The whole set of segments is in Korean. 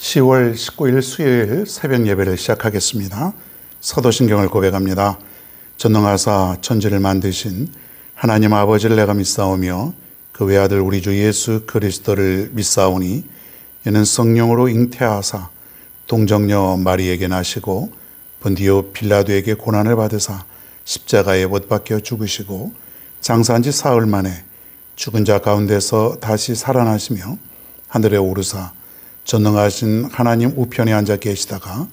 10월 19일 수요일 새벽 예배를 시작하겠습니다. 사도신경을 고백합니다. 전능하사 천지를 만드신 하나님 아버지를 내가 믿사오며 그 외아들 우리 주 예수 그리스도를 믿사오니 이는 성령으로 잉태하사 동정녀 마리에게 나시고 본디오 빌라도에게 고난을 받으사 십자가에 못 박혀 죽으시고 장사한 지 사흘 만에 죽은 자 가운데서 다시 살아나시며 하늘에 오르사 전능하신 하나님 우편에 앉아 계시다가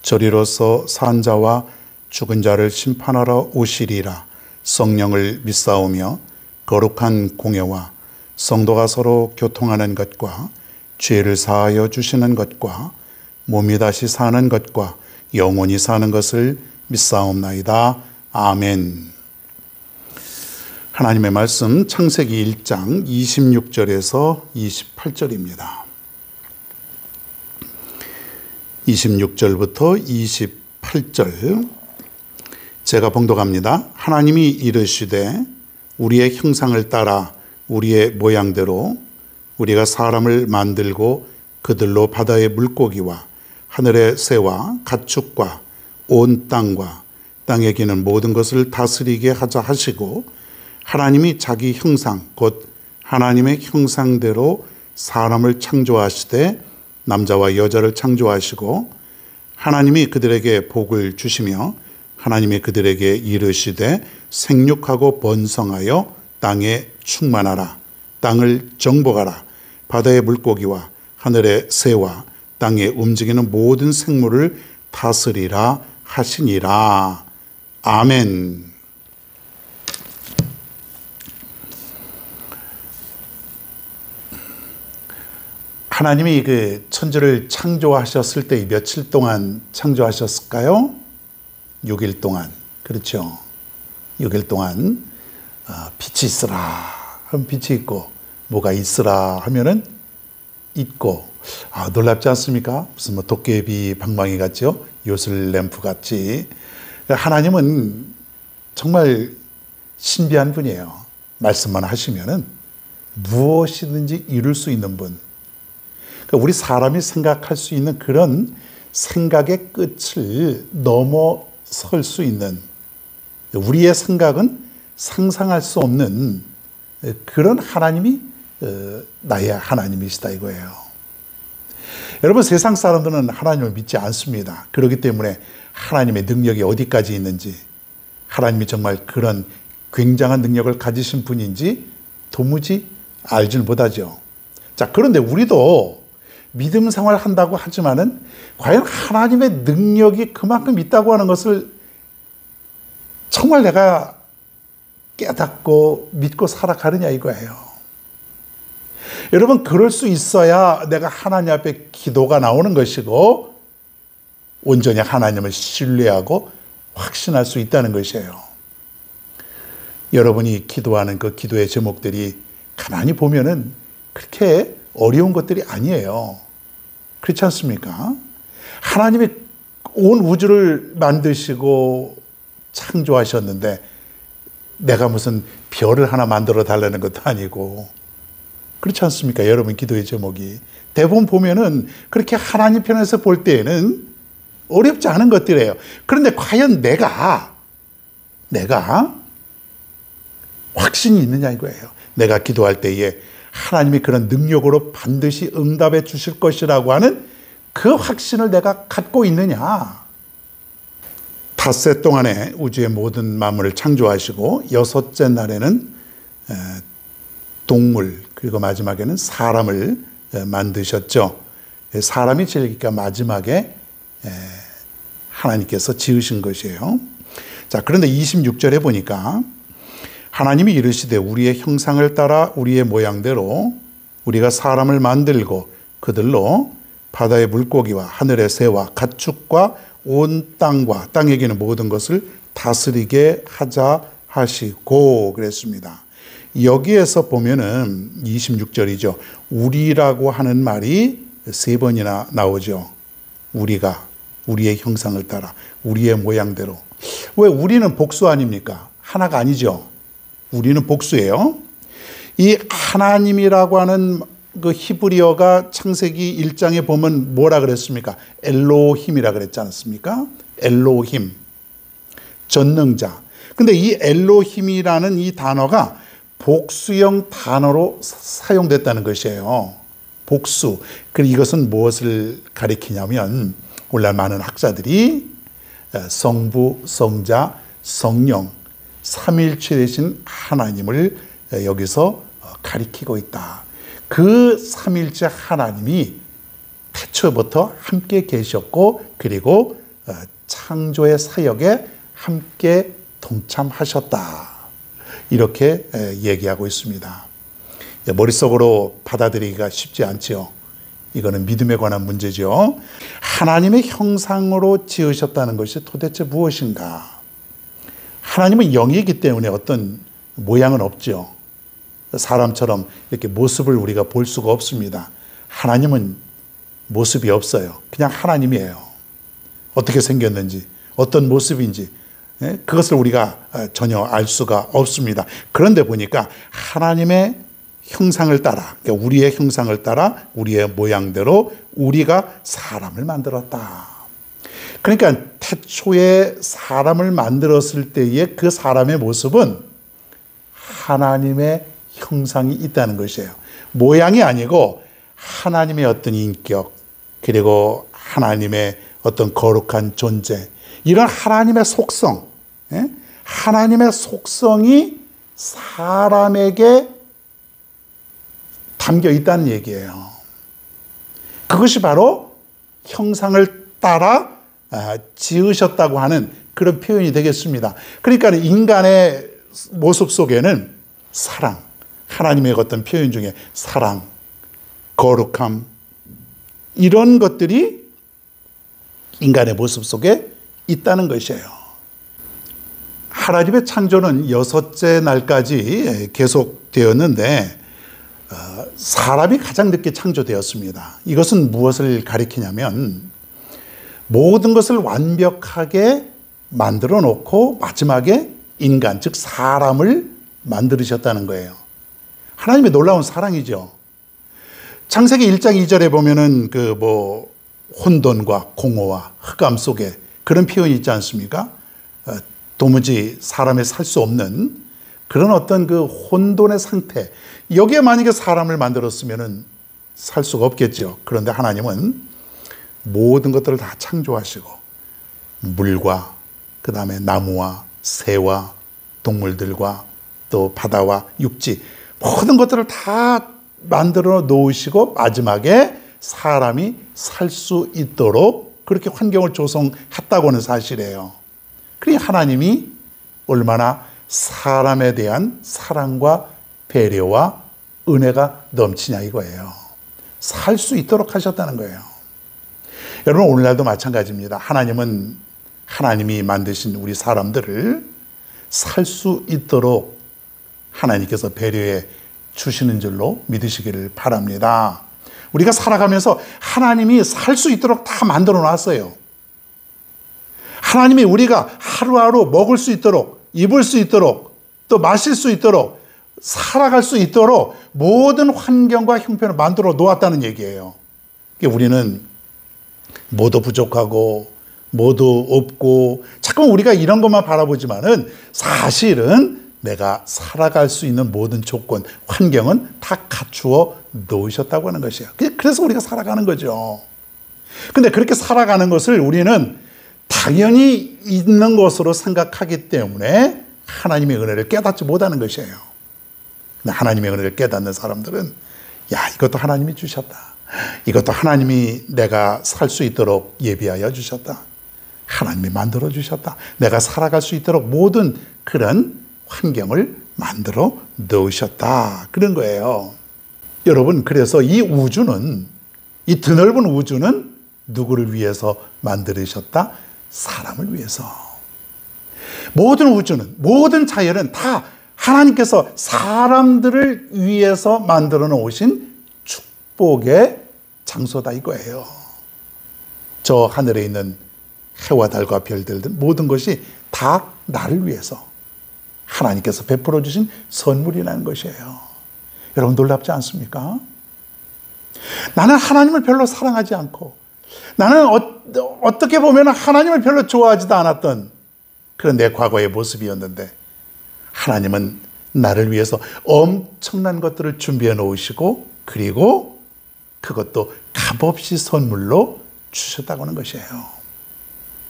저리로서 산 자와 죽은 자를 심판하러 오시리라. 성령을 믿사오며 거룩한 공예와 성도가 서로 교통하는 것과 죄를 사하여 주시는 것과 몸이 다시 사는 것과 영원히 사는 것을 믿사옵나이다. 아멘. 하나님의 말씀 창세기 1장 26절에서 28절입니다. 26절부터 28절 제가 봉독합니다. 하나님이 이르시되 우리의 형상을 따라 우리의 모양대로 우리가 사람을 만들고 그들로 바다의 물고기와 하늘의 새와 가축과 온 땅과 땅에 기는 모든 것을 다스리게 하자 하시고 하나님이 자기 형상 곧 하나님의 형상대로 사람을 창조하시되 남자와 여자를 창조하시고 하나님이 그들에게 복을 주시며 하나님이 그들에게 이르시되 생육하고 번성하여 땅에 충만하라. 땅을 정복하라. 바다의 물고기와 하늘의 새와 땅에 움직이는 모든 생물을 다스리라 하시니라. 아멘. 하나님이 그 천지를 창조하셨을 때 며칠 동안 창조하셨을까요? 6일 동안. 그렇죠. 6일 동안 빛이 있으라 하면 빛이 있고 뭐가 있으라 하면은 있고. 놀랍지 않습니까? 무슨 뭐 도깨비 방망이 같죠? 요술 램프 같이. 하나님은 정말 신비한 분이에요. 말씀만 하시면은 무엇이든지 이룰 수 있는 분. 우리 사람이 생각할 수 있는 그런 생각의 끝을 넘어설 수 있는, 우리의 생각은 상상할 수 없는 그런 하나님이 나의 하나님이시다 이거예요. 여러분, 세상 사람들은 하나님을 믿지 않습니다. 그렇기 때문에 하나님의 능력이 어디까지 있는지, 하나님이 정말 그런 굉장한 능력을 가지신 분인지 도무지 알지는 못하죠. 자, 그런데 우리도 믿음 생활 한다고 하지만은 과연 하나님의 능력이 그만큼 있다고 하는 것을 정말 내가 깨닫고 믿고 살아가느냐 이거예요. 여러분, 그럴 수 있어야 내가 하나님 앞에 기도가 나오는 것이고 온전히 하나님을 신뢰하고 확신할 수 있다는 것이에요. 여러분이 기도하는 그 기도의 제목들이 가만히 보면은 그렇게 어려운 것들이 아니에요. 그렇지 않습니까? 하나님이 온 우주를 만드시고 창조하셨는데 내가 무슨 별을 하나 만들어 달라는 것도 아니고, 그렇지 않습니까? 여러분 기도의 제목이 대부분 보면은 그렇게 하나님 편에서 볼 때에는 어렵지 않은 것들이에요. 그런데 과연 내가 확신이 있느냐 이거예요. 내가 기도할 때에 하나님이 그런 능력으로 반드시 응답해 주실 것이라고 하는 그 확신을 내가 갖고 있느냐. 닷새 동안에 우주의 모든 만물을 창조하시고 여섯째 날에는 동물 그리고 마지막에는 사람을 만드셨죠. 사람이 제일니까 마지막에 하나님께서 지으신 것이에요. 자, 그런데 26절에 보니까 하나님이 이르시되 우리의 형상을 따라 우리의 모양대로 우리가 사람을 만들고 그들로 바다의 물고기와 하늘의 새와 가축과 온 땅과 땅에 기는 모든 것을 다스리게 하자 하시고 그랬습니다. 여기에서 보면은 26절이죠. 우리라고 하는 말이 3번이나 나오죠. 우리가, 우리의 형상을 따라 우리의 모양대로. 왜 우리는 복수 아닙니까? 하나가 아니죠. 우리는 복수예요. 이 하나님이라고 하는 그 히브리어가 창세기 1장에 보면 뭐라 그랬습니까? 엘로힘이라 그랬지 않습니까? 엘로힘, 전능자. 근데 이 엘로힘이라는 이 단어가 복수형 단어로 사용됐다는 것이에요. 복수. 그리고 이것은 무엇을 가리키냐면 오늘날 많은 학자들이 성부, 성자, 성령, 삼일체 되신 하나님을 여기서 가리키고 있다. 그 삼일체 하나님이 태초부터 함께 계셨고 그리고 창조의 사역에 함께 동참하셨다. 이렇게 얘기하고 있습니다. 머릿속으로 받아들이기가 쉽지 않지요. 이거는 믿음에 관한 문제죠. 하나님의 형상으로 지으셨다는 것이 도대체 무엇인가? 하나님은 영이기 때문에 어떤 모양은 없죠. 사람처럼 이렇게 모습을 우리가 볼 수가 없습니다. 하나님은 모습이 없어요. 그냥 하나님이에요. 어떻게 생겼는지, 어떤 모습인지 그것을 우리가 전혀 알 수가 없습니다. 그런데 보니까 하나님의 형상을 따라, 그러니까 우리의 형상을 따라 우리의 모양대로 우리가 사람을 만들었다. 그러니까 태초에 사람을 만들었을 때의 그 사람의 모습은 하나님의 형상이 있다는 것이에요. 모양이 아니고 하나님의 어떤 인격, 그리고 하나님의 어떤 거룩한 존재, 이런 하나님의 속성, 하나님의 속성이 사람에게 담겨 있다는 얘기예요. 그것이 바로 형상을 따라 지으셨다고 하는 그런 표현이 되겠습니다. 그러니까 인간의 모습 속에는 사랑, 하나님의 어떤 표현 중에 사랑, 거룩함, 이런 것들이 인간의 모습 속에 있다는 것이에요. 하나님의 창조는 6째 날까지 계속되었는데 사람이 가장 늦게 창조되었습니다. 이것은 무엇을 가리키냐면 모든 것을 완벽하게 만들어 놓고 마지막에 인간, 즉 사람을 만들으셨다는 거예요. 하나님의 놀라운 사랑이죠. 창세기 1장 2절에 보면은 혼돈과 공허와 흑암 속에 그런 표현이 있지 않습니까? 도무지 사람이 살 수 없는 그런 어떤 그 혼돈의 상태, 여기에 만약에 사람을 만들었으면 살 수가 없겠죠. 그런데 하나님은 모든 것들을 다 창조하시고 물과 그 다음에 나무와 새와 동물들과 또 바다와 육지, 모든 것들을 다 만들어 놓으시고 마지막에 사람이 살 수 있도록 그렇게 환경을 조성했다고 하는 사실이에요. 그러니 하나님이 얼마나 사람에 대한 사랑과 배려와 은혜가 넘치냐 이거예요. 살 수 있도록 하셨다는 거예요. 여러분, 오늘날도 마찬가지입니다. 하나님은 하나님이 만드신 우리 사람들을 살 수 있도록 하나님께서 배려해 주시는 줄로 믿으시기를 바랍니다. 우리가 살아가면서 하나님이 살 수 있도록 다 만들어 놨어요. 하나님이 우리가 하루하루 먹을 수 있도록, 입을 수 있도록, 또 마실 수 있도록, 살아갈 수 있도록 모든 환경과 형편을 만들어 놓았다는 얘기예요. 우리는 모두 부족하고 모두 없고 자꾸 우리가 이런 것만 바라보지만은 사실은 내가 살아갈 수 있는 모든 조건, 환경은 다 갖추어 놓으셨다고 하는 것이에요. 그래서 우리가 살아가는 거죠. 근데 그렇게 살아가는 것을 우리는 당연히 있는 것으로 생각하기 때문에 하나님의 은혜를 깨닫지 못하는 것이에요. 근데 하나님의 은혜를 깨닫는 사람들은 이것도 하나님이 주셨다. 이것도 하나님이 내가 살 수 있도록 예비하여 주셨다. 하나님이 만들어 주셨다. 내가 살아갈 수 있도록 모든 그런 환경을 만들어 넣으셨다. 그런 거예요. 여러분, 그래서 이 우주는, 이 드넓은 우주는 누구를 위해서 만들으셨다? 사람을 위해서. 모든 우주는, 모든 자연은 다 하나님께서 사람들을 위해서 만들어 놓으신 축복의 장소다 이거예요. 저 하늘에 있는 해와 달과 별들 모든 것이 다 나를 위해서 하나님께서 베풀어 주신 선물이라는 것이에요. 여러분, 놀랍지 않습니까? 나는 하나님을 별로 사랑하지 않고, 나는 어떻게 보면 하나님을 별로 좋아하지도 않았던 그런 내 과거의 모습이었는데, 하나님은 나를 위해서 엄청난 것들을 준비해 놓으시고, 그리고 그것도 값없이 선물로 주셨다고 하는 것이에요.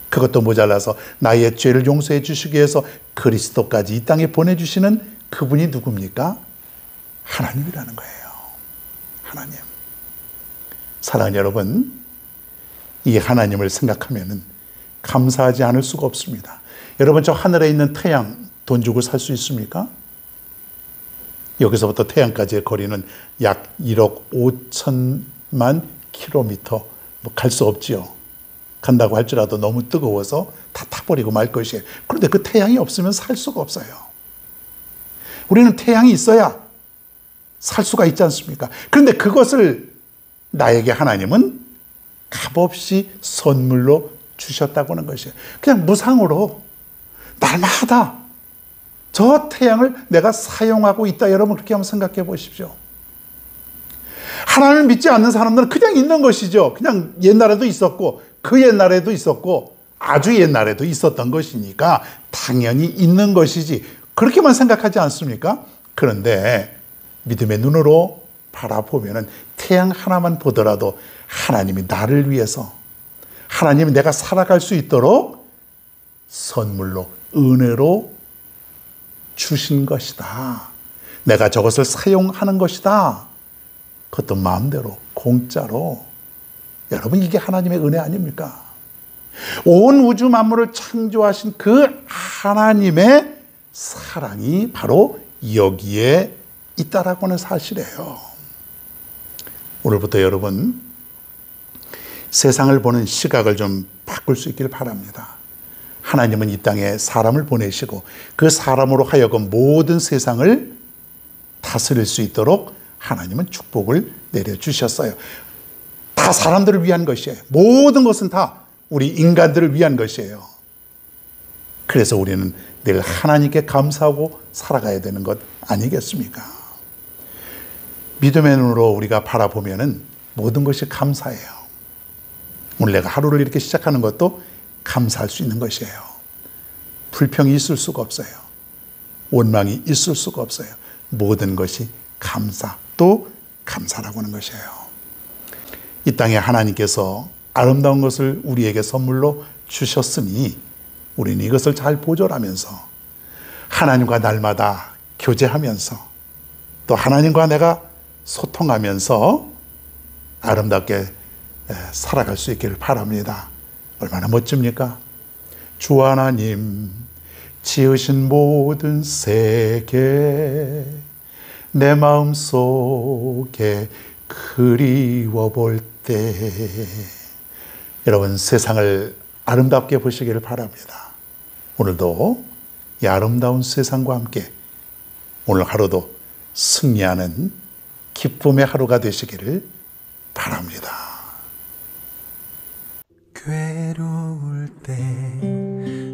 그것도 모자라서 나의 죄를 용서해 주시기 위해서 그리스도까지 이 땅에 보내주시는 그분이 누굽니까? 하나님이라는 거예요. 하나님. 사랑하는 여러분, 이 하나님을 생각하면 감사하지 않을 수가 없습니다. 여러분, 저 하늘에 있는 태양 돈 주고 살 수 있습니까? 여기서부터 태양까지의 거리는 약 1억 5천만 킬로미터, 갈 수 없지요. 간다고 할지라도 너무 뜨거워서 다 타버리고 말 것이에요. 그런데 그 태양이 없으면 살 수가 없어요. 우리는 태양이 있어야 살 수가 있지 않습니까? 그런데 그것을 나에게 하나님은 값없이 선물로 주셨다고 하는 것이에요. 그냥 무상으로 날마다 저 태양을 내가 사용하고 있다. 여러분, 그렇게 한번 생각해 보십시오. 하나님을 믿지 않는 사람들은 그냥 있는 것이죠. 그냥 옛날에도 있었고, 그 옛날에도 있었고, 아주 옛날에도 있었던 것이니까 당연히 있는 것이지, 그렇게만 생각하지 않습니까? 그런데 믿음의 눈으로 바라보면 태양 하나만 보더라도 하나님이 나를 위해서, 하나님이 내가 살아갈 수 있도록 선물로, 은혜로 주신 것이다. 내가 저것을 사용하는 것이다. 그것도 마음대로, 공짜로. 여러분, 이게 하나님의 은혜 아닙니까? 온 우주 만물을 창조하신 그 하나님의 사랑이 바로 여기에 있다라고 하는 사실이에요. 오늘부터 여러분, 세상을 보는 시각을 좀 바꿀 수 있길 바랍니다. 하나님은 이 땅에 사람을 보내시고 그 사람으로 하여금 모든 세상을 다스릴 수 있도록 하나님은 축복을 내려주셨어요. 다 사람들을 위한 것이에요. 모든 것은 다 우리 인간들을 위한 것이에요. 그래서 우리는 늘 하나님께 감사하고 살아가야 되는 것 아니겠습니까? 믿음의 눈으로 우리가 바라보면 모든 것이 감사해요. 오늘 내가 하루를 이렇게 시작하는 것도 감사할 수 있는 것이에요. 불평이 있을 수가 없어요. 원망이 있을 수가 없어요. 모든 것이 감사, 또 감사라고 하는 것이에요. 이 땅에 하나님께서 아름다운 것을 우리에게 선물로 주셨으니 우리는 이것을 잘 보존하면서 하나님과 날마다 교제하면서 또 하나님과 내가 소통하면서 아름답게 살아갈 수 있기를 바랍니다. 얼마나 멋집니까? 주 하나님 지으신 모든 세계 내 마음속에 그리워 볼 때, 여러분 세상을 아름답게 보시기를 바랍니다. 오늘도 이 아름다운 세상과 함께 오늘 하루도 승리하는 기쁨의 하루가 되시기를 바랍니다. 괴로울 때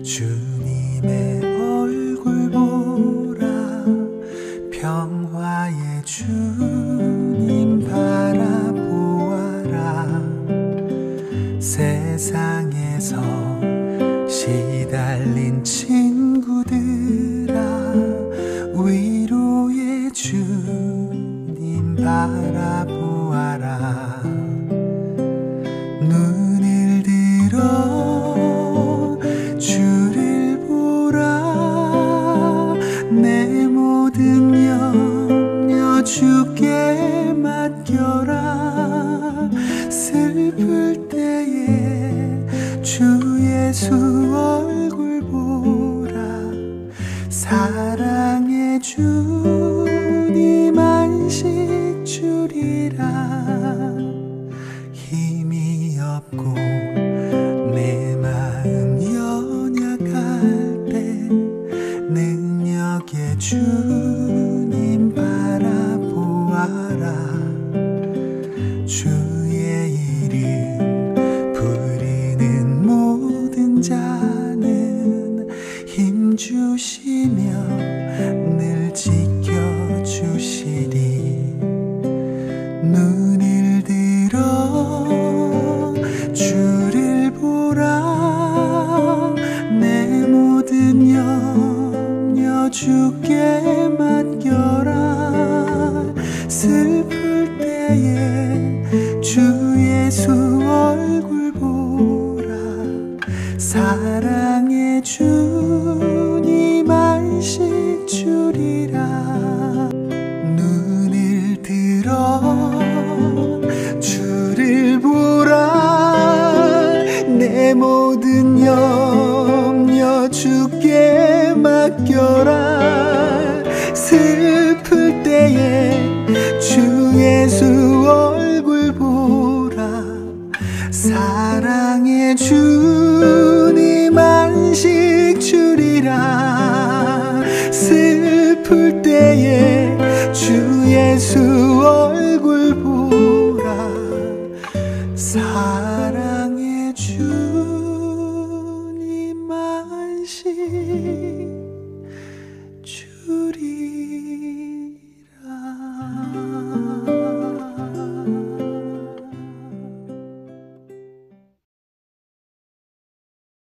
주님의 얼굴 보라 평화의 주님 바라보아라 세상에서 시달린 친구들아 위로의 주님 바라보아라 눈을 들어 주를 보라 내 모든 염려 주께 맡겨라 슬플 때에 주 예수 얼굴 보라 사랑의 주님 안식 주리라 힘이 없고 내 마음 연약할 때 능력의 주님 바라보아라 주의 이름 부르는 모든 자는 주 예수 얼굴 보라 사랑의 주님 안식 주리라 눈을 들어 주를 보라 내 모든 염려 주께 맡겨라 슬플 때에 주 예수 얼굴 보라 사랑의 주님 안식 주리라 슬플 때에 주 예수 얼굴 보라 사랑의 주님 안식 주리라